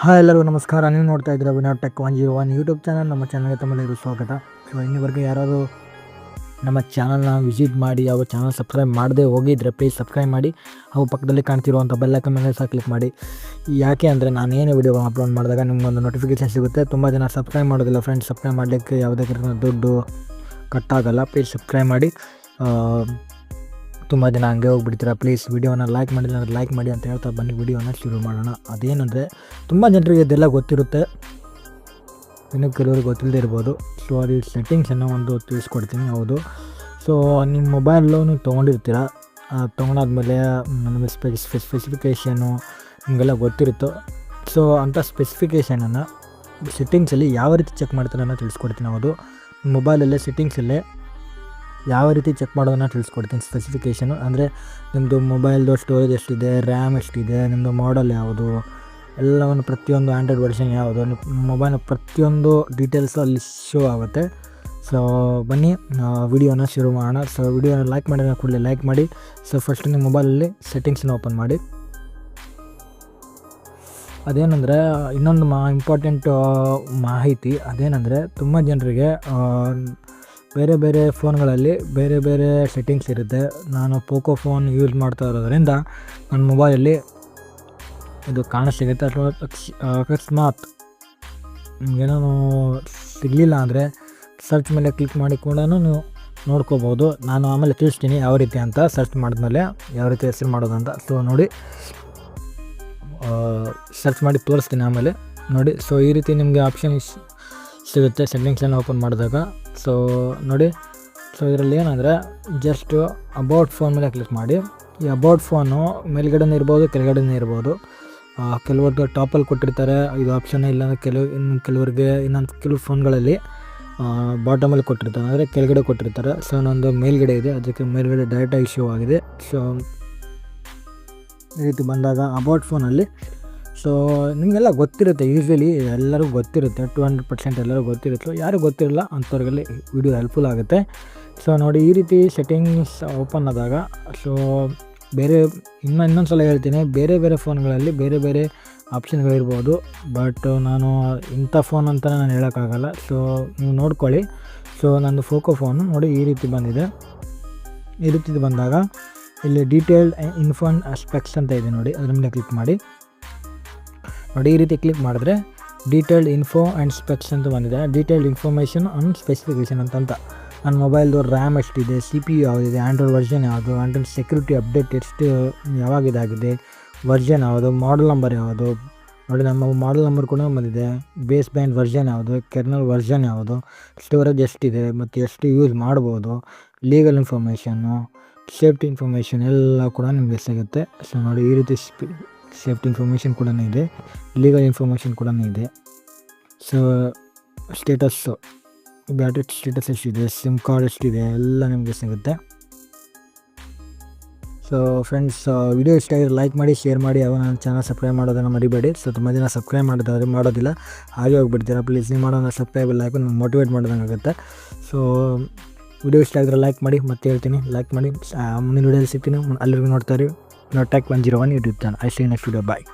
Hi ಎಲ್ಲರಿಗೂ ನಮಸ್ಕಾರ. ನೀವು ನೋಡ್ತಾ ಇದ್ದೀರಾ ವಿನೋದ್ ಟೆಕ್ 101 ಯೂಟ್ಯೂಬ್ ಚಾನಲ್. ನಮ್ಮ ಚಾನಲ್ಗೆ ತಮ್ಮಲ್ಲಿರೋ ಸ್ವಾಗತ. ಸೊ ಇನ್ನಿವರೆಗೆ ಯಾರಾದರೂ ನಮ್ಮ ಚಾನಲ್ನ ವಿಸಿಟ್ ಮಾಡಿ ಯಾವ ಚಾನಲ್ ಸಬ್ಸ್ಕ್ರೈಬ್ ಮಾಡದೆ ಹೋಗಿದ್ರೆ ಪ್ಲೀಸ್ ಸಬ್ಸ್ಕ್ರೈಬ್ ಮಾಡಿ. ಹಾಗೂ ಪಕ್ಕದಲ್ಲಿ ಕಾಣ್ತಿರುವಂಥ ಬೆಲ್ಲೈಕನ್ ಮೇಲೆ ಸಹ ಕ್ಲಿಕ್ ಮಾಡಿ. ಯಾಕೆ ಅಂದರೆ ನಾನು ಏನೇ ವಿಡಿಯೋ ಅಪ್ಲೋಡ್ ಮಾಡಿದಾಗ ನಿಮಗೊಂದು ನೋಟಿಫಿಕೇಷನ್ ಸಿಗುತ್ತೆ. ತುಂಬ ಜನ ಸಬ್ಸ್ಕ್ರೈಬ್ ಮಾಡೋದಿಲ್ಲ ಫ್ರೆಂಡ್ಸ್. ಸಬ್ಸ್ಕ್ರೈಬ್ ಮಾಡಲಿಕ್ಕೆ ಯಾವುದೇ ದುಡ್ಡು ಕಟ್ಟಾಗಲ್ಲ. ಪ್ಲೀಸ್ ಸಬ್ಸ್ಕ್ರೈಬ್ ಮಾಡಿ. ತುಂಬ ಜನ ಹಂಗೆ ಹೋಗ್ಬಿಡ್ತೀರಾ. ಪ್ಲೀಸ್ ವಿಡಿಯೋನ ಲೈಕ್ ಮಾಡಿಲ್ಲ ಅಂದರೆ ಲೈಕ್ ಮಾಡಿ ಅಂತ ಹೇಳ್ತಾ ಬನ್ನಿ ವಿಡಿಯೋನ ಶುರು ಮಾಡೋಣ. ಅದೇನೆಂದರೆ ತುಂಬ ಜನರಿಗೆ ಇದೆಲ್ಲ ಗೊತ್ತಿರುತ್ತೆ, ಇನ್ನು ಕೆಲವ್ರಿಗೆ ಗೊತ್ತಿಲ್ಲದೆ ಇರ್ಬೋದು. ಸೊ ಅದು ಸೆಟ್ಟಿಂಗ್ಸನ್ನು ಒಂದು ತಿಳಿಸ್ಕೊಡ್ತೀನಿ. ಹೌದು, ಸೊ ನಿಮ್ಮ ಮೊಬೈಲು ನೀವು ತೊಗೊಂಡಿರ್ತೀರ. ತೊಗೊಂಡಾದ್ಮೇಲೆ ನಮಗೆ ಸ್ಪೆಸಿಫಿಕೇಷನು ನಿಮಗೆಲ್ಲ ಗೊತ್ತಿರುತ್ತೋ. ಸೊ ಅಂಥ ಸ್ಪೆಸಿಫಿಕೇಷನನ್ನು ಸೆಟ್ಟಿಂಗ್ಸಲ್ಲಿ ಯಾವ ರೀತಿ ಚೆಕ್ ಮಾಡ್ತಾರೆ ಅನ್ನೋ ತಿಳಿಸ್ಕೊಡ್ತೀನಿ. ಹೌದು, ಮೊಬೈಲಲ್ಲೇ ಸೆಟ್ಟಿಂಗ್ಸಲ್ಲೇ ಯಾವ ರೀತಿ ಚೆಕ್ ಮಾಡೋದನ್ನು ತಿಳಿಸ್ಕೊಡ್ತೀನಿ. ಸ್ಪೆಸಿಫಿಕೇಷನು ಅಂದರೆ ನಿಮ್ಮದು ಮೊಬೈಲ್ದು ಸ್ಟೋರೇಜ್ ಎಷ್ಟಿದೆ, ರ್ಯಾಮ್ ಎಷ್ಟಿದೆ, ನಿಮ್ಮದು ಮಾಡಲ್ ಯಾವುದು, ಎಲ್ಲವನ್ನು ಪ್ರತಿಯೊಂದು ಆ್ಯಂಡ್ರಾಯ್ಡ್ ವರ್ಷನ್ ಯಾವುದು, ಮೊಬೈಲ್ನ ಪ್ರತಿಯೊಂದು ಡೀಟೇಲ್ಸು ಅಲ್ಲಿ ಶೋ ಆಗುತ್ತೆ. ಸೊ ಬನ್ನಿ ವಿಡಿಯೋನ ಶುರು ಮಾಡೋಣ. ಸೊ ವಿಡಿಯೋನ ಲೈಕ್ ಮಾಡಿದ ಕೂಡಲೇ ಲೈಕ್ ಮಾಡಿ. ಸೊ ಫಸ್ಟ್ ನಿಮ್ಮ ಮೊಬೈಲಲ್ಲಿ ಸೆಟ್ಟಿಂಗ್ಸನ್ನ ಓಪನ್ ಮಾಡಿ. ಅದೇನೆಂದರೆ ಇನ್ನೊಂದು ಇಂಪಾರ್ಟೆಂಟ್ ಮಾಹಿತಿ ಅದೇನೆಂದರೆ ತುಂಬ ಜನರಿಗೆ ಬೇರೆ ಬೇರೆ ಫೋನ್ಗಳಲ್ಲಿ ಬೇರೆ ಬೇರೆ ಸೆಟ್ಟಿಂಗ್ಸ್ ಇರುತ್ತೆ. ನಾನು ಪೋಕೋ ಫೋನ್ ಯೂಸ್ ಮಾಡ್ತಾ ಇರೋದರಿಂದ ನನ್ನ ಮೊಬೈಲಲ್ಲಿ ಇದು ಕಾಣಿಸ್ತಿರುತ್ತೆ. ಅಥವಾ ಅಕಸ್ಮಾತ್ ಏನೋ ಸಿಗಲಿಲ್ಲ ಅಂದರೆ ಸರ್ಚ್ ಮೇಲೆ ಕ್ಲಿಕ್ ಮಾಡಿ ಕೂಡ ನೀವು ನೋಡ್ಕೋಬೋದು. ನಾನು ಆಮೇಲೆ ತಿಳಿಸ್ತೀನಿ ಯಾವ ರೀತಿ ಅಂತ. ಸರ್ಚ್ ಮಾಡಿದ್ಮೇಲೆ ಯಾವ ರೀತಿ ಹೆಸರು ಮಾಡೋದು ಅಂತ. ಸೊ ನೋಡಿ, ಸರ್ಚ್ ಮಾಡಿ ತೋರಿಸ್ತೀನಿ ಆಮೇಲೆ ನೋಡಿ. ಸೊ ಈ ರೀತಿ ನಿಮಗೆ ಆಪ್ಷನ್ ಸಿಗುತ್ತೆ ಸೆಟ್ಟಿಂಗ್ಸನ್ನು ಓಪನ್ ಮಾಡಿದಾಗ. ಸೊ ನೋಡಿ, ಸೊ ಇದರಲ್ಲಿ ಏನಂದರೆ ಜಸ್ಟ್ ಅಬೌಟ್ ಫೋನ್ ಮೇಲೆ ಕ್ಲಿಕ್ ಮಾಡಿ. ಈ ಅಬೌಟ್ ಫೋನು ಮೇಲ್ಗಡೆನೇ ಇರ್ಬೋದು, ಕೆಳಗಡೆನೇ ಇರ್ಬೋದು. ಕೆಲವ್ರಿಗೆ ಟಾಪಲ್ಲಿ ಕೊಟ್ಟಿರ್ತಾರೆ ಇದು ಆಪ್ಷನ್, ಇಲ್ಲಾಂದರೆ ಕೆಲವ್ರಿಗೆ ಕೆಲವು ಫೋನ್ಗಳಲ್ಲಿ ಬಾಟಮಲ್ಲಿ ಕೊಟ್ಟಿರ್ತಾರೆ, ಅಂದರೆ ಕೆಳಗಡೆ ಕೊಟ್ಟಿರ್ತಾರೆ. ಸೊ ನನ್ನದು ಮೇಲ್ಗಡೆ ಇದೆ, ಅದಕ್ಕೆ ಮೇಲ್ಗಡೆ ಡೈರೆಕ್ಟಾಗಿ ಶೋ ಆಗಿದೆ. ಸೊ ಈ ರೀತಿ ಬಂದಾಗ ಅಬೌಟ್ ಫೋನಲ್ಲಿ ಸೊ ನಿಮಗೆಲ್ಲ ಗೊತ್ತಿರುತ್ತೆ, ಯೂಶ್ವಲಿ ಎಲ್ಲರಿಗೂ ಗೊತ್ತಿರುತ್ತೆ, 200% ಎಲ್ಲರಿಗೂ ಗೊತ್ತಿರುತ್ತೆ. ಯಾರು ಗೊತ್ತಿರಲ್ಲ ಅಂಥವ್ರಿಗೆಲ್ಲ ವಿಡಿಯೋ ಹೆಲ್ಪ್ಫುಲ್ ಆಗುತ್ತೆ. ಸೊ ನೋಡಿ, ಈ ರೀತಿ ಸೆಟ್ಟಿಂಗ್ಸ್ ಓಪನ್ ಆದಾಗ ಸೊ ಇನ್ನೊಂದು ಸಲ ಹೇಳ್ತೀನಿ, ಬೇರೆ ಬೇರೆ ಫೋನ್ಗಳಲ್ಲಿ ಬೇರೆ ಬೇರೆ ಆಪ್ಷನ್ಗಳಿರ್ಬೋದು. ಬಟ್ ನಾನು ಇಂಥ ಫೋನ್ ಅಂತಲೇ ನಾನು ಹೇಳೋಕ್ಕಾಗಲ್ಲ. ಸೊ ನೀವು ನೋಡ್ಕೊಳ್ಳಿ. ಸೊ ನಂದು ಪೋಕೋ ಫೋನು ನೋಡಿ ಈ ರೀತಿ ಬಂದಿದೆ. ಈ ರೀತಿ ಬಂದಾಗ ಇಲ್ಲಿ ಡೀಟೇಲ್ಡ್ ಇನ್ಫೋ ಆ್ಯಂಡ್ ಸ್ಪೆಕ್ಸ್ ಅಂತ ಇದೆ ನೋಡಿ, ಅದ್ರ ಮೇಲೆ ಕ್ಲಿಕ್ ಮಾಡಿ. ನೋಡಿ, ಈ ರೀತಿ ಕ್ಲಿಕ್ ಮಾಡಿದ್ರೆ ಡೀಟೇಲ್ಡ್ ಇನ್ಫೋ ಆ್ಯಂಡ್ ಸ್ಪೆಕ್ಸ್ ಅಂತ ಬಂದಿದೆ. ಡೀಟೇಲ್ಡ್ ಇನ್ಫಾರ್ಮೇಷನ್ ಆ್ಯಂಡ್ ಸ್ಪೆಸಿಫಿಕೇಷನ್ ಅಂತ ನನ್ನ ಮೊಬೈಲ್ದು ರ್ಯಾಮ್ ಎಷ್ಟಿದೆ, CPU ಯಾವುದಿದೆ, ಆ್ಯಂಡ್ರಾಯ್ಡ್ ವರ್ಷನ್ ಯಾವುದು, ಆ್ಯಂಡ್ರಾಯ್ಡ್ ಸೆಕ್ಯೂರಿಟಿ ಅಪ್ಡೇಟ್ ಯಾವಾಗ ಇದಾಗಿದೆ, ವರ್ಷನ್ ಯಾವುದು, ಮಾಡಲ್ ನಂಬರ್ ಯಾವುದು. ನೋಡಿ, ನಮ್ಮ ಮಾಡಲ್ ನಂಬರ್ ಕೂಡ ಬಂದಿದೆ. ಬೇಸ್ ಬ್ಯಾಂಡ್ ವರ್ಷನ್ ಯಾವುದು, ಕೆರ್ನಲ್ ವರ್ಷನ್ ಯಾವುದು, ಸ್ಟೋರೇಜ್ ಎಷ್ಟಿದೆ ಮತ್ತು ಎಷ್ಟು ಯೂಸ್ ಮಾಡ್ಬೋದು, ಲೀಗಲ್ ಇನ್ಫಾರ್ಮೇಷನ್ನು, ಸೇಫ್ಟಿ ಇನ್ಫಾರ್ಮೇಷನ್ ಎಲ್ಲ ಕೂಡ ನಿಮಗೆ ಸಿಗುತ್ತೆ. ಸೊ ನೋಡಿ, ಈ ರೀತಿ ಸೇಫ್ಟಿ ಇನ್ಫಾರ್ಮೇಷನ್ ಕೂಡ ಇದೆ, ಲೀಗಲ್ ಇನ್ಫಾರ್ಮೇಷನ್ ಕೂಡ ಇದೆ. ಸೊ ಸ್ಟೇಟಸ್ಸು, ಬ್ಯಾಟ್ರಿ ಸ್ಟೇಟಸ್ ಎಷ್ಟಿದೆ, ಸಿಮ್ ಕಾರ್ಡ್ ಎಷ್ಟಿದೆ ಎಲ್ಲ ನಿಮಗೆ ಸಿಗುತ್ತೆ. ಸೊ ಫ್ರೆಂಡ್ಸ್, ವಿಡಿಯೋ ಇಷ್ಟ ಆಗಿದ್ರೆ ಲೈಕ್ ಮಾಡಿ, ಶೇರ್ ಮಾಡಿ. ಯಾವ ನನ್ನ ಚಾನಲ್ ಸಬ್ಸ್ಕ್ರೈಬ್ ಮಾಡೋದನ್ನು ಮರಿಬೇಡಿ. ಸೊ ತುಂಬ ಜನ ಸಬ್ಸ್ಕ್ರೈಬ್ ಮಾಡೋದಿಲ್ಲ, ಹಾಗೆ ಹೋಗ್ಬಿಡ್ತೀರಾ. ಪ್ಲೀಸ್ ನೀವು ಮಾಡೋಣ ಸಬ್ಸ್ಕ್ರೈಬ್ ಲೈಕ್ ನಮ್ಗೆ ಮೋಟಿವೇಟ್ ಮಾಡೋದಂಗೆ ಆಗುತ್ತೆ. ಸೊ ವಿಡಿಯೋ ಇಷ್ಟ ಆಗಿದ್ರೆ ಲೈಕ್ ಮಾಡಿ, ಮತ್ತೆ ಹೇಳ್ತೀನಿ ಲೈಕ್ ಮಾಡಿ. ಮುಂದಿನ ವಿಡಿಯೋದಲ್ಲಿ ಸಿಗ್ತೀನಿ. ಅಲ್ಲಿವರೆಗೂ ನೋಡ್ತಾ ಇರಿ Vinod tech 101 YouTube channel. I see next video. Bye.